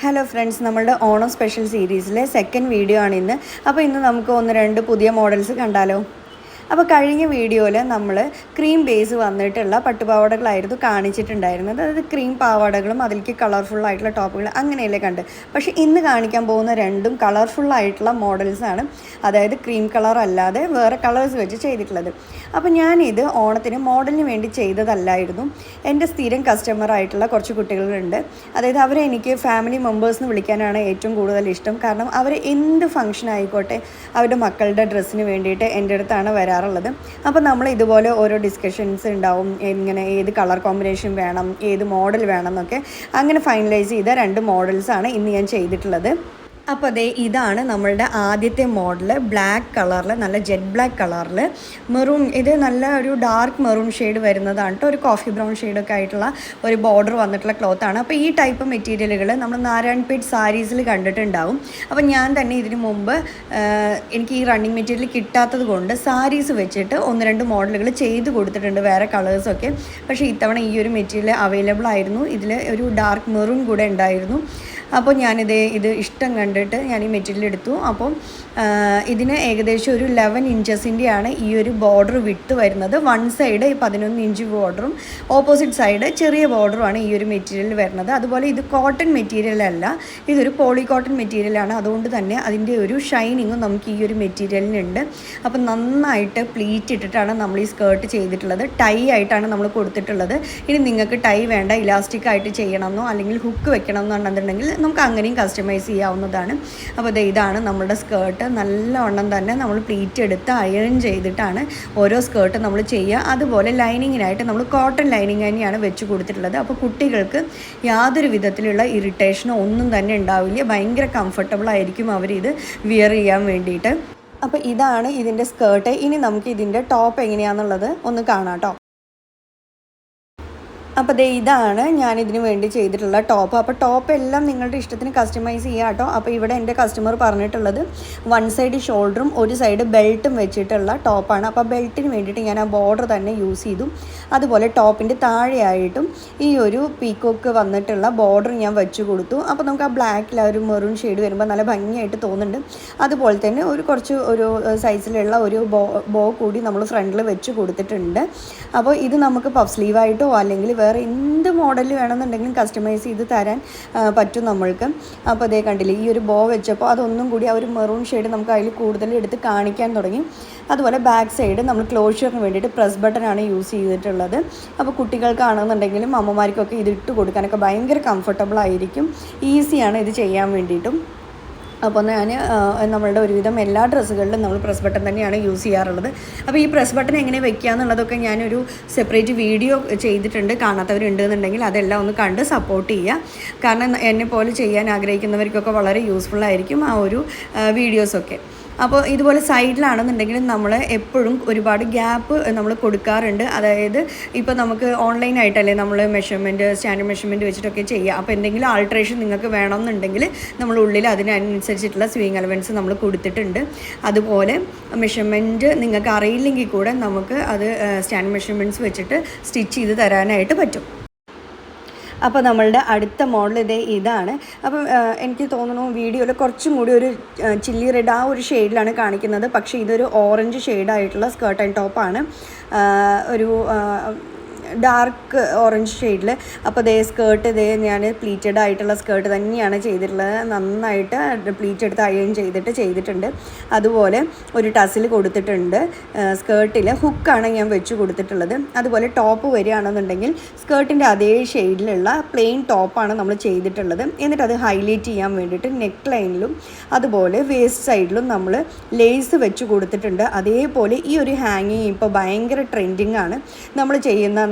Hello friends, നമ്മളുടെ Onam special സീരീസിലെ second video ആണ് ഇന്ന്. അപ്പോൾ ഇന്ന് നമുക്ക് ഒന്ന് രണ്ട് പുതിയ മോഡൽസ് കണ്ടാലോ. അപ്പോൾ കഴിഞ്ഞ വീഡിയോയിൽ നമ്മൾ ക്രീം ബേസ് വന്നിട്ടുള്ള പട്ടുപാവാടകളായിരുന്നു കാണിച്ചിട്ടുണ്ടായിരുന്നത്. അതായത് ക്രീം പാവാടകളും അതിലേക്ക് കളർഫുള്ളായിട്ടുള്ള ടോപ്പുകൾ അങ്ങനെയല്ലേ കണ്ട്. പക്ഷേ ഇന്ന് കാണിക്കാൻ പോകുന്ന രണ്ടും കളർഫുള്ളായിട്ടുള്ള മോഡൽസാണ്. അതായത് ക്രീം കളർ അല്ലാതെ വേറെ കളേഴ്സ് വെച്ച് ചെയ്തിട്ടുള്ളത്. അപ്പോൾ ഞാനിത് ഓണത്തിന് മോഡലിന് വേണ്ടി ചെയ്തതല്ലായിരുന്നു. എൻ്റെ സ്ഥിരം കസ്റ്റമറായിട്ടുള്ള കുറച്ച് കുട്ടികളുണ്ട്. അതായത് അവരെ എനിക്ക് ഫാമിലി മെമ്പേഴ്സിന് വിളിക്കാനാണ് ഏറ്റവും കൂടുതൽ ഇഷ്ടം. കാരണം അവർ എന്ത് ഫംഗ്ഷൻ ആയിക്കോട്ടെ അവരുടെ മക്കളുടെ ഡ്രസ്സിന് വേണ്ടിയിട്ട് എൻ്റെ അടുത്താണ് വരാറുള്ളത്. അപ്പോൾ നമ്മൾ ഇതുപോലെ ഓരോ ഡിസ്കഷൻസ് ഉണ്ടാവും. ഇങ്ങനെ ഏത് കളർ കോമ്പിനേഷൻ വേണം, ഏത് മോഡൽ വേണം എന്നൊക്കെ. അങ്ങനെ ഫൈനലൈസ് ചെയ്ത രണ്ട് മോഡൽസാണ് ഇന്ന് ഞാൻ ചെയ്തിട്ടുള്ളത്. അപ്പോൾ അതേ ഇതാണ് നമ്മളുടെ ആദ്യത്തെ മോഡൽ. ബ്ലാക്ക് കളറിൽ, നല്ല ജെറ്റ് ബ്ലാക്ക് കളറിൽ മെറൂൺ, ഇത് നല്ല ഒരു ഡാർക്ക് മെറൂൺ ഷെയ്ഡ് വരുന്നതാണ് കേട്ടോ. ഒരു കോഫി ബ്രൗൺ ഷെയ്ഡൊക്കെ ആയിട്ടുള്ള ഒരു ബോർഡർ വന്നിട്ടുള്ള ക്ലോത്താണ്. അപ്പോൾ ഈ ടൈപ്പ് മെറ്റീരിയലുകൾ നമ്മൾ നാരായൺപേട്ട് സാരീസിൽ കണ്ടിട്ടുണ്ടാവും. അപ്പോൾ ഞാൻ തന്നെ ഇതിന് മുമ്പ് എനിക്ക് ഈ റണ്ണിങ് മെറ്റീരിയൽ കിട്ടാത്തത് കൊണ്ട് സാരീസ് വെച്ചിട്ട് ഒന്ന് രണ്ട് മോഡലുകൾ ചെയ്ത് കൊടുത്തിട്ടുണ്ട്, വേറെ കളേഴ്സൊക്കെ. പക്ഷേ ഇത്തവണ ഈ ഒരു മെറ്റീരിയൽ അവൈലബിൾ ആയിരുന്നു. ഇതിൽ ഒരു ഡാർക്ക് മെറൂൺ കൂടെ ഉണ്ടായിരുന്നു. അപ്പോൾ ഇത് ഇഷ്ടം കണ്ടിട്ട് ഞാൻ ഈ മെറ്റീരിയൽ എടുത്തു. അപ്പം ഇതിന് ഏകദേശം ഒരു 11 ഇഞ്ചസിൻ്റെയാണ് ഈ ഒരു ബോർഡർ വിട്ട് വരുന്നത്. വൺ സൈഡ് 11 ഇഞ്ച് ബോർഡറും ഓപ്പോസിറ്റ് സൈഡ് ചെറിയ ബോർഡറുമാണ് ഈ ഒരു മെറ്റീരിയൽ വരുന്നത്. അതുപോലെ ഇത് കോട്ടൺ മെറ്റീരിയൽ അല്ല, ഇതൊരു പോളി കോട്ടൺ മെറ്റീരിയലാണ്. അതുകൊണ്ട് തന്നെ അതിൻ്റെ ഒരു ഷൈനിങ്ങും നമുക്ക് ഈ ഒരു മെറ്റീരിയലിനുണ്ട്. അപ്പം നന്നായിട്ട് പ്ലീറ്റ് ഇട്ടിട്ടാണ് നമ്മൾ ഈ സ്കേർട്ട് ചെയ്തിട്ടുള്ളത്. ടൈ ആയിട്ടാണ് നമ്മൾ കൊടുത്തിട്ടുള്ളത്. ഇനി നിങ്ങൾക്ക് ടൈ വേണ്ട, ഇലാസ്റ്റിക് ആയിട്ട് ചെയ്യണമെന്നോ അല്ലെങ്കിൽ ഹുക്ക് വെക്കണമെന്നുണ്ടെന്നുണ്ടെങ്കിൽ നമുക്ക് അങ്ങനെയും കസ്റ്റമൈസ് ചെയ്യാവുന്നതാണ്. അപ്പോൾ ഇതാണ് നമ്മുടെ സ്കേർട്ട്. നല്ലവണ്ണം തന്നെ നമ്മൾ പ്ലീറ്റ് എടുത്ത് അയൺ ചെയ്തിട്ടാണ് ഓരോ സ്കേർട്ട് നമ്മൾ ചെയ്യുക. അതുപോലെ ലൈനിങ്ങിനായിട്ട് നമ്മൾ കോട്ടൺ ലൈനിങ് തന്നെയാണ് വെച്ച് കൊടുത്തിട്ടുള്ളത്. അപ്പോൾ കുട്ടികൾക്ക് യാതൊരു വിധത്തിലുള്ള ഇറിറ്റേഷനോ ഒന്നും തന്നെ ഉണ്ടാവില്ല. ഭയങ്കര കംഫർട്ടബിൾ ആയിരിക്കും അവരിത് വിയർ ചെയ്യാൻ വേണ്ടിയിട്ട്. അപ്പോൾ ഇതാണ് ഇതിൻ്റെ സ്കേർട്ട്. ഇനി നമുക്ക് ഇതിൻ്റെ ടോപ്പ് എങ്ങനെയാണെന്നുള്ളത് ഒന്ന് കാണാം കേട്ടോ. അപ്പോൾ ഇതാണ് ഞാനിതിന് വേണ്ടി ചെയ്തിട്ടുള്ള ടോപ്പ്. അപ്പോൾ ടോപ്പ് എല്ലാം നിങ്ങളുടെ ഇഷ്ടത്തിന് കസ്റ്റമൈസ് ചെയ്യുക കേട്ടോ. അപ്പോൾ ഇവിടെ എൻ്റെ കസ്റ്റമർ പറഞ്ഞിട്ടുള്ളത് വൺ സൈഡ് ഷോൾഡറും ഒരു സൈഡ് ബെൽറ്റും വെച്ചിട്ടുള്ള ടോപ്പാണ്. അപ്പോൾ ബെൽറ്റിന് വേണ്ടിയിട്ട് ഞാൻ ആ ബോർഡർ തന്നെ യൂസ് ചെയ്തു. അതുപോലെ ടോപ്പിൻ്റെ താഴെയായിട്ടും ഈ ഒരു പീക്കോക്ക് വന്നിട്ടുള്ള ബോർഡർ ഞാൻ വെച്ച് കൊടുത്തു. അപ്പോൾ നമുക്ക് ആ ബ്ലാക്കിൽ ഒരു മെറൂൺ ഷെയ്ഡ് വരുമ്പോൾ നല്ല ഭംഗിയായിട്ട് തോന്നുന്നുണ്ട്. അതുപോലെ തന്നെ ഒരു സൈസിലുള്ള ഒരു ബോ കൂടി നമ്മൾ ഫ്രണ്ടിൽ വെച്ച് കൊടുത്തിട്ടുണ്ട്. അപ്പോൾ ഇത് നമുക്ക് പഫ് സ്ലീവായിട്ടോ അല്ലെങ്കിൽ വേറെ എന്ത് മോഡൽ വേണമെന്നുണ്ടെങ്കിലും കസ്റ്റമൈസ് ചെയ്ത് തരാൻ പറ്റും നമ്മൾക്ക്. അപ്പോൾ കണ്ടില്ലേ, ഈ ഒരു ബോ വെച്ചപ്പോൾ അതൊന്നും കൂടി ആ ഒരു മെറൂൺ ഷെയ്ഡ് നമുക്ക് അതിൽ കൂടുതൽ എടുത്ത് കാണിക്കാൻ തുടങ്ങി. അതുപോലെ ബാക്ക് സൈഡ് നമ്മൾ ക്ലോഷറിന് വേണ്ടിയിട്ട് പ്രസ് ബട്ടനാണ് യൂസ് ചെയ്തിട്ടുള്ളത്. അപ്പോൾ കുട്ടികൾക്കാണെന്നുണ്ടെങ്കിലും അമ്മമാർക്കൊക്കെ ഇത് ഇട്ട് കൊടുക്കാനൊക്കെ ഭയങ്കര കംഫർട്ടബിൾ ആയിരിക്കും. ഈസിയാണ് ഇത് ചെയ്യാൻ വേണ്ടിയിട്ടും. അപ്പോൾ നമ്മളുടെ ഒരുവിധം എല്ലാ ഡ്രസ്സുകളിലും നമ്മൾ പ്രസ് ബട്ടൺ തന്നെയാണ് യൂസ് ചെയ്യാറുള്ളത്. അപ്പോൾ ഈ പ്രസ് ബട്ടൺ എങ്ങനെ വെക്കുക എന്നുള്ളതൊക്കെ ഞാനൊരു സെപ്പറേറ്റ് വീഡിയോ ചെയ്തിട്ടുണ്ട്. കാണാത്തവരുണ്ടെന്നുണ്ടെങ്കിൽ അതെല്ലാം ഒന്ന് കണ്ട് സപ്പോർട്ട് ചെയ്യുക. കാരണം എന്നെ പോലെ ചെയ്യാൻ ആഗ്രഹിക്കുന്നവർക്കൊക്കെ വളരെ യൂസ്ഫുള്ളായിരിക്കും ആ ഒരു വീഡിയോസൊക്കെ. അപ്പോൾ ഇതുപോലെ സൈഡിലാണെന്നുണ്ടെങ്കിലും നമ്മൾ എപ്പോഴും ഒരുപാട് ഗ്യാപ്പ് നമ്മൾ കൊടുക്കാറുണ്ട്. അതായത് ഇപ്പോൾ നമുക്ക് ഓൺലൈനായിട്ടല്ലേ നമ്മൾ സ്റ്റാൻഡേർഡ് മെഷർമെൻറ്റ് വെച്ചിട്ടൊക്കെ ചെയ്യുക. അപ്പോൾ എന്തെങ്കിലും ആൾട്രേഷൻ നിങ്ങൾക്ക് വേണമെന്നുണ്ടെങ്കിൽ നമ്മൾ ഉള്ളിൽ അതിനനുസരിച്ചിട്ടുള്ള സ്വിങ് അലവൻസ് നമ്മൾ കൊടുത്തിട്ടുണ്ട്. അതുപോലെ മെഷർമെൻറ്റ് നിങ്ങൾക്ക് അറിയില്ലെങ്കിൽ കൂടെ നമുക്ക് അത് സ്റ്റാൻഡേർഡ് മെഷർമെൻറ്റ്സ് വെച്ചിട്ട് സ്റ്റിച്ച് ചെയ്ത് തരാനായിട്ട് പറ്റും. അപ്പോൾ നമ്മളുടെ അടുത്ത മോഡൽ ഇതാണ്. അപ്പം എനിക്ക് തോന്നുന്നു വീഡിയോയിൽ കുറച്ചും കൂടി ഒരു ചില്ലി റെഡ് ആ ഒരു ഷെയ്ഡിലാണ് കാണിക്കുന്നത്. പക്ഷേ ഇതൊരു ഓറഞ്ച് ഷെയ്ഡായിട്ടുള്ള സ്കേർട്ട് ആൻഡ് ടോപ്പാണ്, ഒരു ഡാർക്ക് ഓറഞ്ച് ഷെയ്ഡിൽ. അപ്പോൾ സ്കേർട്ട് ഞാൻ പ്ലീറ്റഡ് ആയിട്ടുള്ള സ്കേർട്ട് തന്നെയാണ് ചെയ്തിട്ടുള്ളത്. നന്നായിട്ട് പ്ലീറ്റ് എടുത്ത് അയൺ ചെയ്തിട്ടുണ്ട്. അതുപോലെ ഒരു ടസിൽ കൊടുത്തിട്ടുണ്ട്. സ്കേർട്ടിൽ ഹുക്കാണ് ഞാൻ വെച്ച് കൊടുത്തിട്ടുള്ളത്. അതുപോലെ ടോപ്പ് വരികയാണെന്നുണ്ടെങ്കിൽ സ്കേർട്ടിൻ്റെ അതേ ഷെയ്ഡിലുള്ള പ്ലെയിൻ ടോപ്പാണ് നമ്മൾ ചെയ്തിട്ടുള്ളത്. എന്നിട്ട് അത് ഹൈലൈറ്റ് ചെയ്യാൻ വേണ്ടിയിട്ട് നെക്ക് ലൈനിലും അതുപോലെ വേസ്റ്റ് സൈഡിലും നമ്മൾ ലേസ് വെച്ച് കൊടുത്തിട്ടുണ്ട്. അതേപോലെ ഈ ഒരു ഹാങ്ങിങ് ഇപ്പോൾ ഭയങ്കര ട്രെൻഡിങ് ആണ്.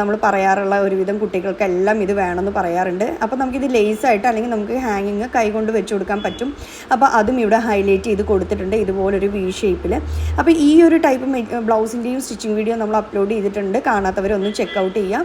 നമ്മൾ പറയാറുള്ള ഒരുവിധം കുട്ടികൾക്കെല്ലാം ഇത് വേണമെന്ന് പറയാറുണ്ട്. അപ്പോൾ നമുക്കിത് ലേസായിട്ട് അല്ലെങ്കിൽ നമുക്ക് ഹാങ്ങിങ് കൈകൊണ്ട് വെച്ച് കൊടുക്കാൻ പറ്റും. അപ്പോൾ അതും ഇവിടെ ഹൈലൈറ്റ് ചെയ്ത് കൊടുത്തിട്ടുണ്ട് ഇതുപോലൊരു വി ഷേപ്പിൽ. അപ്പോൾ ഈ ഒരു ടൈപ്പ് ബ്ലൗസിൻ്റെയും സ്റ്റിച്ചിങ് വീഡിയോ നമ്മൾ അപ്ലോഡ് ചെയ്തിട്ടുണ്ട്. കാണാത്തവരൊന്ന് ചെക്കൗട്ട് ചെയ്യാം.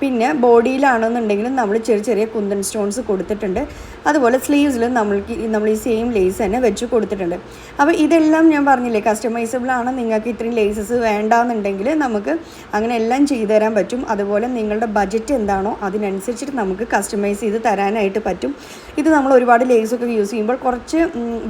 പിന്നെ ബോഡിയിലാണെന്നുണ്ടെങ്കിലും നമ്മൾ ചെറിയ ചെറിയ കുന്തൻ സ്റ്റോൺസ് കൊടുത്തിട്ടുണ്ട്. അതുപോലെ സ്ലീവ്സിൽ നമ്മൾ ഈ സെയിം ലേസ് തന്നെ വെച്ച് കൊടുത്തിട്ടുണ്ട്. അപ്പോൾ ഇതെല്ലാം ഞാൻ പറഞ്ഞില്ലേ കസ്റ്റമൈസബിൾ ആണ്. നിങ്ങൾക്ക് ഇത്രയും ലേസസ് വേണ്ടാന്നുണ്ടെങ്കിൽ നമുക്ക് അങ്ങനെ എല്ലാം ചെയ്തു തരാൻ പറ്റും. അതുപോലെ നിങ്ങളുടെ ബഡ്ജറ്റ് എന്താണോ അതിനനുസരിച്ചിട്ട് നമുക്ക് കസ്റ്റമൈസ് ചെയ്ത് തരാനായിട്ട് പറ്റും. ഇത് നമ്മൾ ഒരുപാട് ലേസൊക്കെ യൂസ് ചെയ്യുമ്പോൾ കുറച്ച്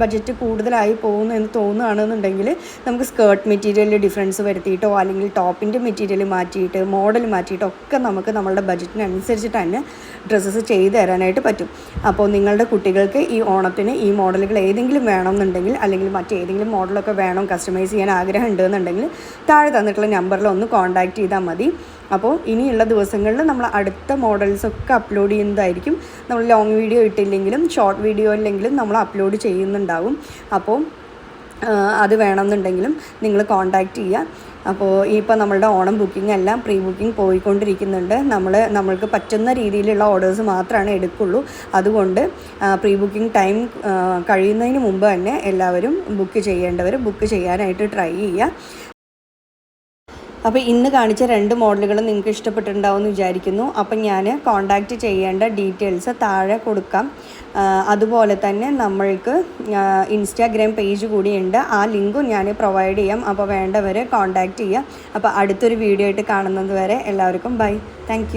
ബഡ്ജറ്റ് കൂടുതലായി പോകുന്നു എന്ന് തോന്നുകയാണെന്നുണ്ടെങ്കിൽ നമുക്ക് സ്കേർട്ട് മെറ്റീരിയലിൽ ഡിഫറൻസ് വരുത്തിയിട്ടോ അല്ലെങ്കിൽ ടോപ്പിൻ്റെ മെറ്റീരിയൽ മാറ്റിയിട്ട് മോഡൽ മാറ്റിയിട്ടോ ഒക്കെ നമുക്ക് നമ്മളുടെ ബഡ്ജറ്റിനനുസരിച്ചിട്ട് തന്നെ ഡ്രസ്സസ് ചെയ്ത് തരാനായിട്ട് പറ്റും. അപ്പോൾ നിങ്ങളുടെ കുട്ടികൾക്ക് ഈ ഓണത്തിന് ഈ മോഡലുകൾ ഏതെങ്കിലും വേണമെന്നുണ്ടെങ്കിൽ അല്ലെങ്കിൽ മറ്റേതെങ്കിലും മോഡലൊക്കെ വേണം കസ്റ്റമൈസ് ചെയ്യാൻ ആഗ്രഹം ഉണ്ടെന്നുണ്ടെങ്കിൽ താഴെ തന്നിട്ടുള്ള നമ്പറിൽ ഒന്ന് കോൺടാക്റ്റ് ചെയ്താൽ മതി. അപ്പോൾ ഇനിയുള്ള ദിവസങ്ങളിൽ നമ്മൾ അടുത്ത മോഡൽസൊക്കെ അപ്ലോഡ് ചെയ്യുന്നതായിരിക്കും. നമ്മൾ ലോങ് വീഡിയോ ഇട്ടില്ലെങ്കിലും ഷോർട്ട് വീഡിയോ ഇല്ലെങ്കിലും നമ്മൾ അപ്ലോഡ് ചെയ്യുന്നുണ്ടാവും. അപ്പോൾ അത് വേണമെന്നുണ്ടെങ്കിലും നിങ്ങൾ കോൺടാക്റ്റ് ചെയ്യുക. അപ്പോൾ ഇപ്പോൾ നമ്മളുടെ ഓണം ബുക്കിംഗ് എല്ലാം പ്രീ ബുക്കിംഗ് പോയിക്കൊണ്ടിരിക്കുന്നുണ്ട്. നമ്മൾക്ക് പറ്റുന്ന രീതിയിലുള്ള ഓർഡേഴ്സ് മാത്രമാണ് എടുക്കുള്ളൂ. അതുകൊണ്ട് പ്രീ ബുക്കിംഗ് ടൈം കഴിയുന്നതിന് മുമ്പ് തന്നെ എല്ലാവരും ബുക്ക് ചെയ്യേണ്ടവർ ബുക്ക് ചെയ്യാനായിട്ട് ട്രൈ ചെയ്യുക. അപ്പോൾ ഇന്ന് കാണിച്ച 2 മോഡലുകളും നിങ്ങൾക്ക് ഇഷ്ടപ്പെട്ടിട്ടുണ്ടാവും എന്ന് വിചാരിക്കുന്നു. അപ്പം ഞാൻ കോൺടാക്റ്റ് ചെയ്യേണ്ട ഡീറ്റെയിൽസ് താഴെ കൊടുക്കാം. അതുപോലെ തന്നെ നമ്മൾക്ക് ഇൻസ്റ്റാഗ്രാം പേജ് കൂടിയുണ്ട്. ആ ലിങ്കും ഞാൻ പ്രൊവൈഡ് ചെയ്യാം. അപ്പോൾ വേണ്ടവർ കോൺടാക്റ്റ് ചെയ്യുക. അപ്പോൾ അടുത്തൊരു വീഡിയോ ആയിട്ട് കാണുന്നത് വരെ എല്ലാവർക്കും ബൈ. താങ്ക്